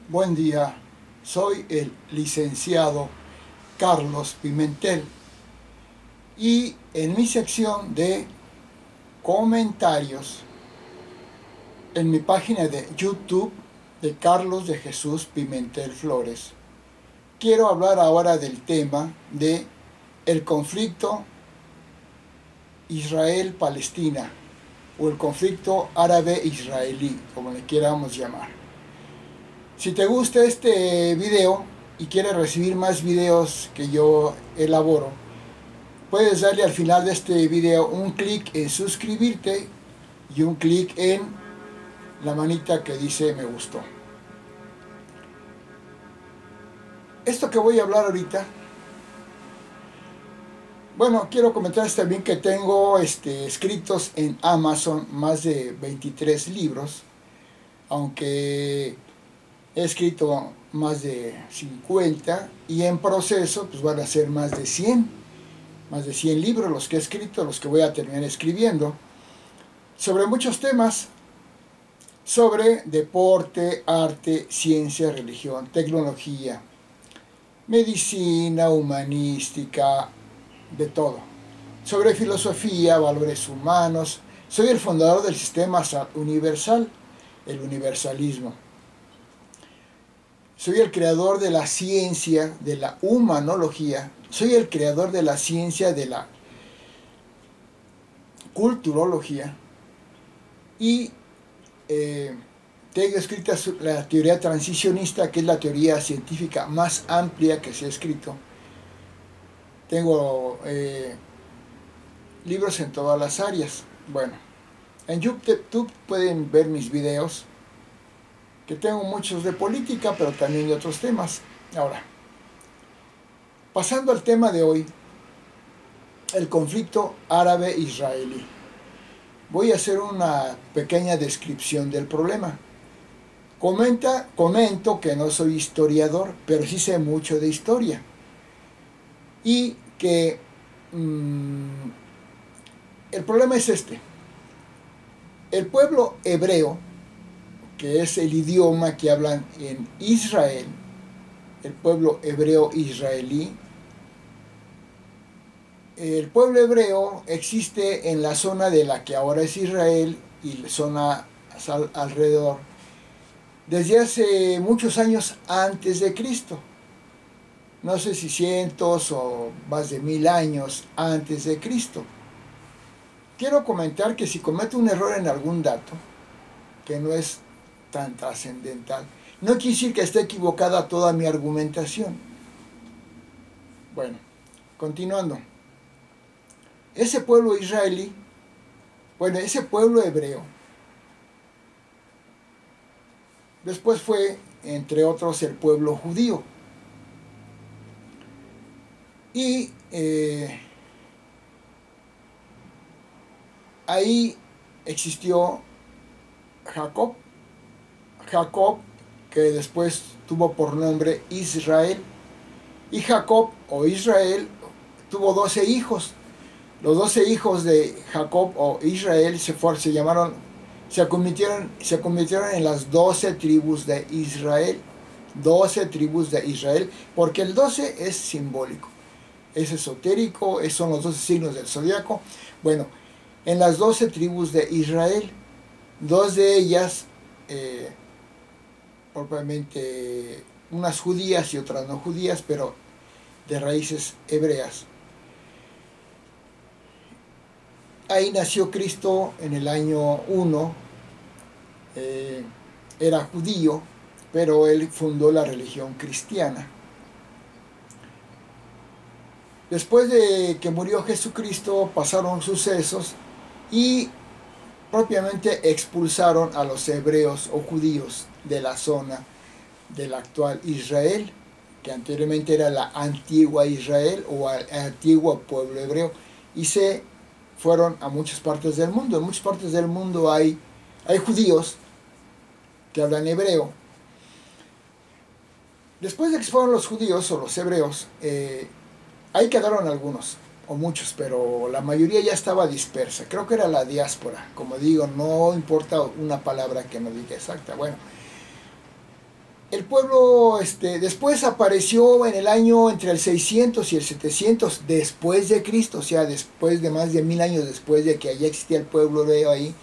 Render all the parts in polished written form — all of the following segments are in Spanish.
Buen día, soy el licenciado Carlos Pimentel y en mi sección de comentarios en mi página de YouTube de Carlos de Jesús Pimentel Flores, quiero hablar ahora del tema de el conflicto Israel-Palestina o el conflicto árabe-israelí, como le queramos llamar. Si te gusta este video y quieres recibir más videos que yo elaboro, puedes darle al final de este video un clic en suscribirte y un clic en la manita que dice me gustó. Esto que voy a hablar ahorita, bueno, quiero comentarles también que tengo escritos en Amazon más de 23 libros, aunque he escrito más de 50 y en proceso pues van a ser más de 100 libros los que he escrito, los que voy a terminar escribiendo, sobre muchos temas, sobre deporte, arte, ciencia, religión, tecnología, medicina, humanística, de todo, sobre filosofía, valores humanos. Soy el fundador del sistema universal, el universalismo. Soy el creador de la ciencia, de la humanología. Soy el creador de la ciencia, de la culturología. Y tengo escrita la teoría transicionista, que es la teoría científica más amplia que se ha escrito. Tengo libros en todas las áreas. Bueno, en YouTube pueden ver mis videos, que tengo muchos de política, pero también de otros temas. Ahora, pasando al tema de hoy, el conflicto árabe-israelí. Voy a hacer una pequeña descripción del problema. Comento que no soy historiador, pero sí sé mucho de historia. Y que el problema es este. El pueblo hebreo, que es el idioma que hablan en Israel, el pueblo hebreo israelí. El pueblo hebreo existe en la zona de la que ahora es Israel y la zona alrededor desde hace muchos años antes de Cristo. No sé si cientos o más de 1000 años antes de Cristo. Quiero comentar que si cometo un error en algún dato, que no es tan trascendental, no quiere decir que esté equivocada toda mi argumentación. Bueno, continuando. Ese pueblo israelí, bueno, ese pueblo hebreo, después fue, entre otros, el pueblo judío. Y ahí existió Jacob, que después tuvo por nombre Israel, y Jacob o Israel tuvo 12 hijos. Los 12 hijos de Jacob o Israel se convirtieron en las 12 tribus de Israel. 12 tribus de Israel, porque el 12 es simbólico, es esotérico, son los 12 signos del zodiaco. Bueno, en las 12 tribus de Israel, dos de ellas, propiamente unas judías y otras no judías, pero de raíces hebreas. Ahí nació Cristo en el año 1, era judío, pero él fundó la religión cristiana. Después de que murió Jesucristo, pasaron sucesos y propiamente expulsaron a los hebreos o judíos de la zona del actual Israel, que anteriormente era la antigua Israel o el antiguo pueblo hebreo, y se fueron a muchas partes del mundo. En muchas partes del mundo hay judíos que hablan hebreo. Después de que se fueron los judíos o los hebreos, ahí quedaron algunos o muchos, pero la mayoría ya estaba dispersa. Creo que era la diáspora. Como digo, no importa una palabra que no diga exacta. Bueno, El pueblo después apareció en el año entre el 600 y el 700 después de Cristo, o sea, después de más de 1000 años después de que allá existía el pueblo hebreo ahí,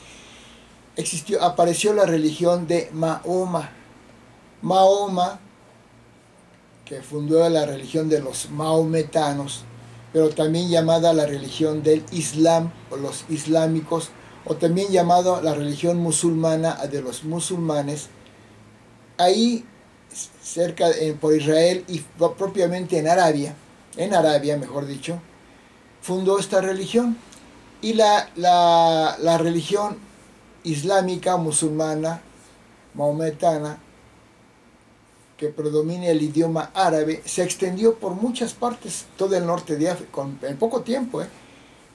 apareció la religión de Mahoma. Mahoma, que fundó la religión de los maometanos, pero también llamada la religión del Islam o los islámicos, o también llamado la religión musulmana de los musulmanes. Ahí cerca por Israel y propiamente en Arabia mejor dicho, fundó esta religión. Y la religión islámica, musulmana, maometana, que predomina el idioma árabe, se extendió por muchas partes, todo el norte de África, en poco tiempo,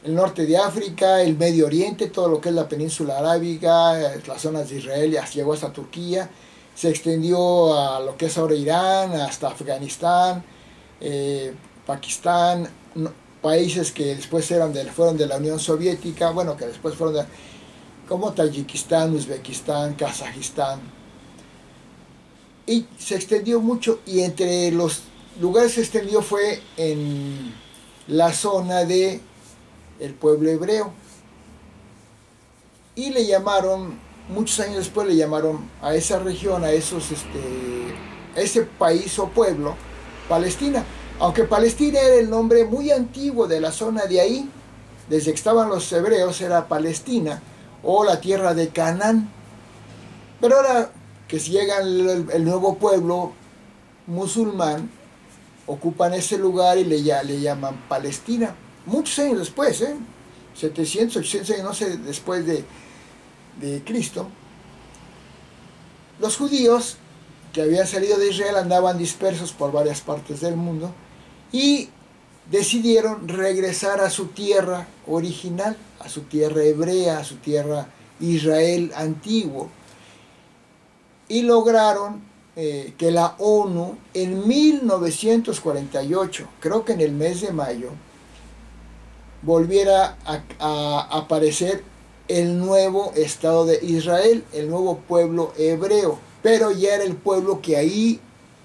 el norte de África, el Medio Oriente, todo lo que es la península arábiga, las zonas de Israel, llegó hasta Turquía, se extendió a lo que es ahora Irán, hasta Afganistán, Pakistán, países que después fueron de la Unión Soviética, bueno, que después fueron como Tayikistán, Uzbekistán, Kazajistán. Y se extendió mucho, y entre los lugares que se extendió fue en la zona de el pueblo hebreo. Y le llamaron, muchos años después le llamaron a esa región, a ese país o pueblo, Palestina. Aunque Palestina era el nombre muy antiguo de la zona de ahí, desde que estaban los hebreos era Palestina, o la tierra de Canaán. Pero ahora que si llega el nuevo pueblo musulmán, ocupan ese lugar y le llaman Palestina. Muchos años después, 700, 800 años, no sé, después de Cristo, los judíos que habían salido de Israel andaban dispersos por varias partes del mundo y decidieron regresar a su tierra original, a su tierra hebrea, a su tierra Israel antiguo, y lograron que la ONU en 1948, creo que en el mes de mayo, volviera a aparecer el nuevo Estado de Israel, el nuevo pueblo hebreo, pero ya era el pueblo que ahí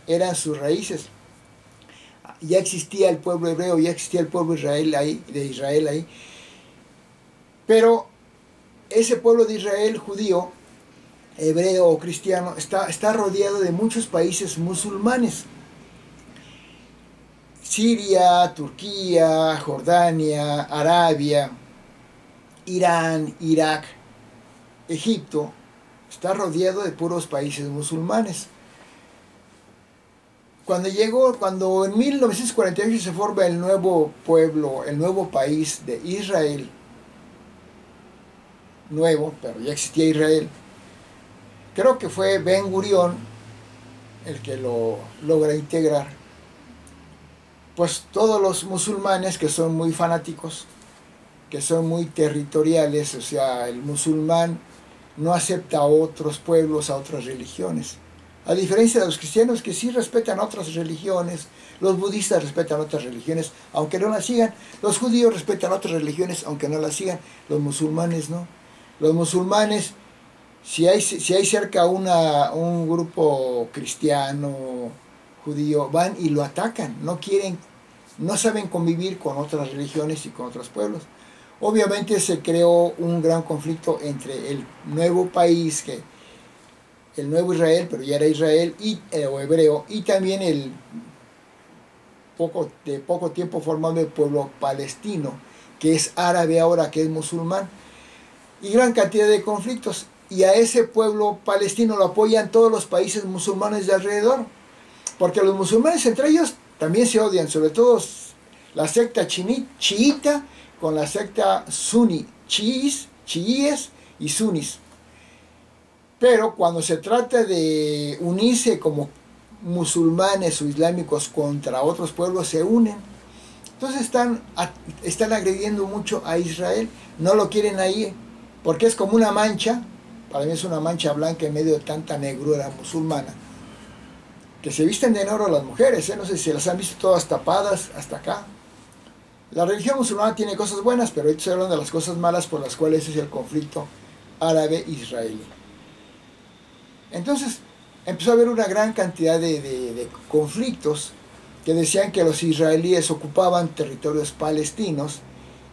eran sus raíces. Ya existía el pueblo hebreo, ya existía el pueblo de Israel ahí, pero ese pueblo de Israel judío, hebreo o cristiano, está rodeado de muchos países musulmanes. Siria, Turquía, Jordania, Arabia, Irán, Irak, Egipto, está rodeado de puros países musulmanes. Cuando en 1948 se forma el nuevo pueblo, el nuevo país de Israel, nuevo, pero ya existía Israel, creo que fue Ben Gurión el que lo logra integrar. Pues todos los musulmanes que son muy fanáticos, que son muy territoriales, o sea, el musulmán no acepta a otros pueblos, a otras religiones. A diferencia de los cristianos que sí respetan otras religiones, los budistas respetan otras religiones, aunque no las sigan, los judíos respetan otras religiones, aunque no las sigan, los musulmanes no. Los musulmanes, si hay cerca un grupo cristiano, judío, van y lo atacan, no saben convivir con otras religiones y con otros pueblos. Obviamente se creó un gran conflicto entre el nuevo país, el nuevo Israel, pero ya era Israel o hebreo, y también de poco tiempo formado el pueblo palestino, que es árabe ahora, que es musulmán, y gran cantidad de conflictos. Y a ese pueblo palestino lo apoyan todos los países musulmanes de alrededor, porque los musulmanes entre ellos también se odian, sobre todo la secta chiita con la secta suní, chiíes y sunís. Pero cuando se trata de unirse como musulmanes o islámicos contra otros pueblos, se unen. Entonces están agrediendo mucho a Israel, no lo quieren ahí, porque es como una mancha, para mí es una mancha blanca en medio de tanta negrura musulmana, que se visten de negro las mujeres, no sé si las han visto todas tapadas hasta acá. La religión musulmana tiene cosas buenas, pero ahorita estoy hablando de las cosas malas por las cuales es el conflicto árabe-israelí. Entonces, empezó a haber una gran cantidad de conflictos que decían que los israelíes ocupaban territorios palestinos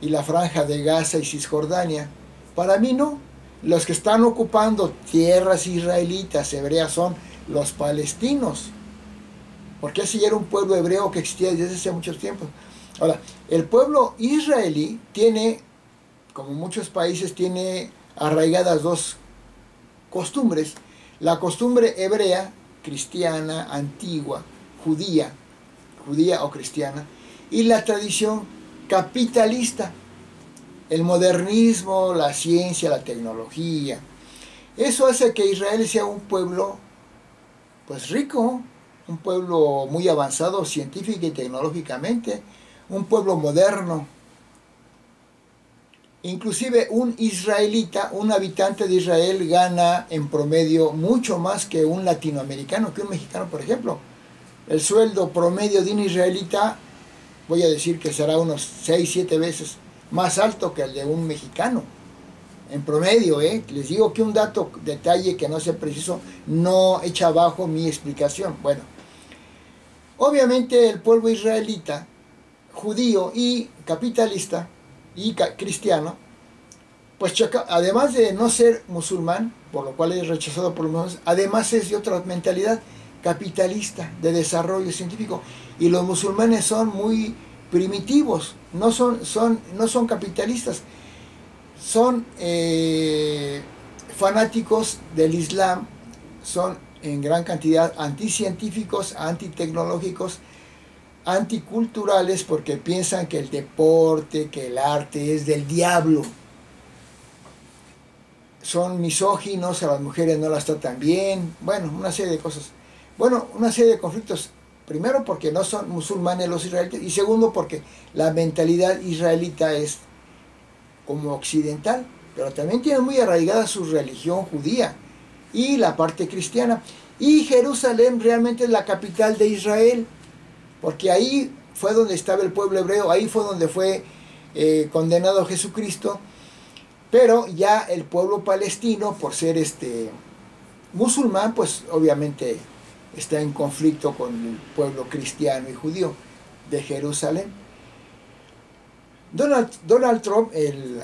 y la franja de Gaza y Cisjordania. Para mí no. Los que están ocupando tierras israelitas, hebreas, son los palestinos. Porque ese ya era un pueblo hebreo que existía desde hace muchos tiempos. Ahora, el pueblo israelí tiene, como muchos países, tiene arraigadas dos costumbres. La costumbre hebrea, cristiana, antigua, judía o cristiana, y la tradición capitalista, el modernismo, la ciencia, la tecnología. Eso hace que Israel sea un pueblo, pues rico, un pueblo muy avanzado científica y tecnológicamente, un pueblo moderno. Inclusive un israelita, un habitante de Israel, gana en promedio mucho más que un latinoamericano, que un mexicano, por ejemplo. El sueldo promedio de un israelita, voy a decir que será unos 6-7 veces más alto que el de un mexicano. En promedio, les digo que un detalle que no sea preciso, no echa abajo mi explicación. Bueno, obviamente el pueblo israelita, judío y capitalista y cristiano, pues además de no ser musulmán, por lo cual es rechazado por los musulmanes, además es de otra mentalidad capitalista, de desarrollo científico. Y los musulmanes son muy primitivos, no son capitalistas, son fanáticos del Islam, son en gran cantidad anticientíficos, antitecnológicos, anticulturales, porque piensan que el deporte, que el arte es del diablo. Son misóginos, a las mujeres no las tratan bien, bueno, una serie de cosas. Bueno, una serie de conflictos. Primero porque no son musulmanes los israelitas, y segundo porque la mentalidad israelita es como occidental, pero también tiene muy arraigada su religión judía y la parte cristiana. Y Jerusalén realmente es la capital de Israel, porque ahí fue donde estaba el pueblo hebreo, ahí fue donde fue condenado Jesucristo, pero ya el pueblo palestino, por ser musulmán, pues obviamente está en conflicto con el pueblo cristiano y judío de Jerusalén. Donald Trump,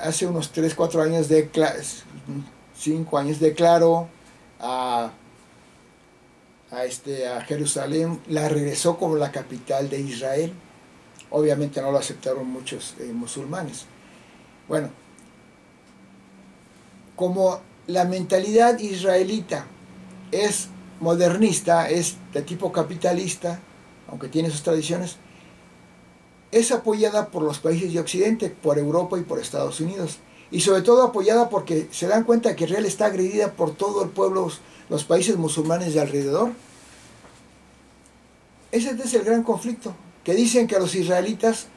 hace unos 3-4 años, 5 años, declaró a Jerusalén, la regresó como la capital de Israel. Obviamente no lo aceptaron muchos musulmanes. Bueno, como la mentalidad israelita es modernista, es de tipo capitalista, aunque tiene sus tradiciones, es apoyada por los países de Occidente, por Europa y por Estados Unidos. Y sobre todo apoyada porque se dan cuenta que Israel está agredida por todo el pueblo, los países musulmanes de alrededor. Ese es el gran conflicto, que dicen que los israelitas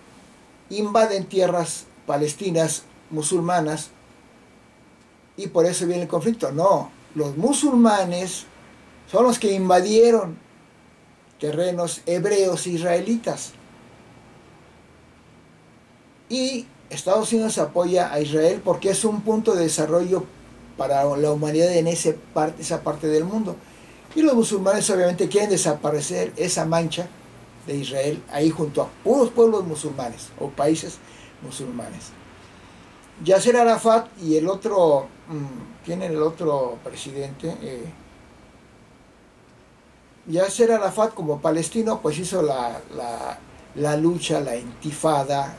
invaden tierras palestinas musulmanas y por eso viene el conflicto. No, los musulmanes son los que invadieron terrenos hebreos israelitas. Y Estados Unidos apoya a Israel porque es un punto de desarrollo para la humanidad en esa parte del mundo. Y los musulmanes obviamente quieren desaparecer esa mancha de Israel ahí junto a puros pueblos musulmanes o países musulmanes. Yasser Arafat y el otro, ¿quién era el otro presidente? Yasser Arafat como palestino pues hizo la lucha, la intifada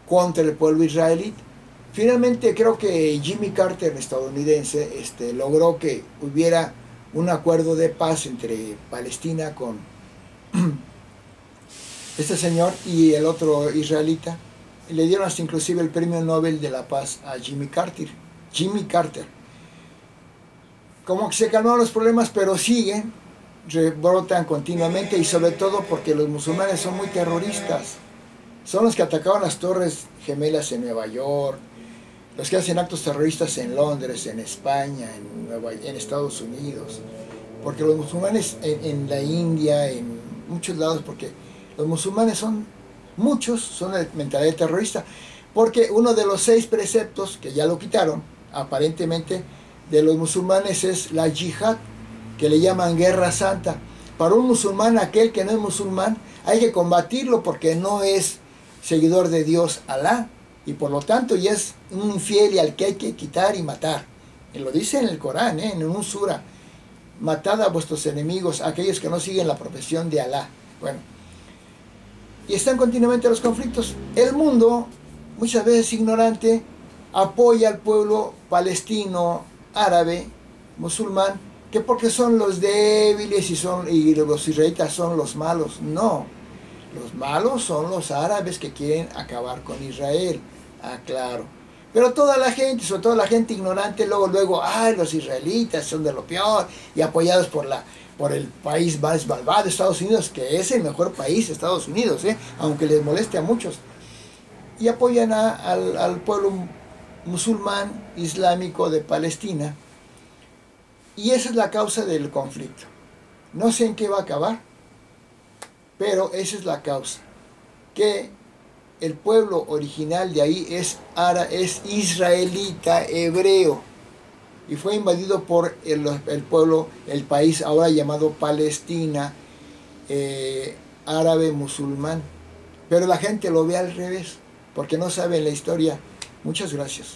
contra el pueblo israelí. Finalmente creo que Jimmy Carter, estadounidense, logró que hubiera un acuerdo de paz entre Palestina con este señor y el otro israelita. Le dieron hasta inclusive el premio Nobel de la Paz a Jimmy Carter. Como que se calmaron los problemas, pero siguen, rebrotan continuamente, y sobre todo porque los musulmanes son muy terroristas. Son los que atacaron las Torres Gemelas en Nueva York, los que hacen actos terroristas en Londres, en España, en Estados Unidos, porque los musulmanes en la India, en muchos lados, porque los musulmanes muchos son de mentalidad terrorista, porque uno de los 6 preceptos, que ya lo quitaron, aparentemente, de los musulmanes es la yihad, que le llaman guerra santa. Para un musulmán, aquel que no es musulmán, hay que combatirlo porque no es seguidor de Dios, Alá, y por lo tanto ya es un infiel y al que hay que quitar y matar. Y lo dice en el Corán, en un sura: matad a vuestros enemigos, aquellos que no siguen la profesión de Alá. Bueno, y están continuamente los conflictos. El mundo, muchas veces ignorante, apoya al pueblo palestino, árabe, musulmán, que porque son los débiles y los israelitas son los malos. No, los malos son los árabes que quieren acabar con Israel. Ah, claro. Pero toda la gente, sobre todo la gente ignorante, luego, ay, los israelitas son de lo peor, y apoyados por el país más malvado, Estados Unidos, que es el mejor país, Estados Unidos, aunque les moleste a muchos. Y apoyan al pueblo musulmán islámico de Palestina. Y esa es la causa del conflicto. No sé en qué va a acabar, pero esa es la causa. Que el pueblo original de ahí es israelita, hebreo, y fue invadido por el país ahora llamado Palestina, árabe musulmán. Pero la gente lo ve al revés, porque no sabe la historia. Muchas gracias.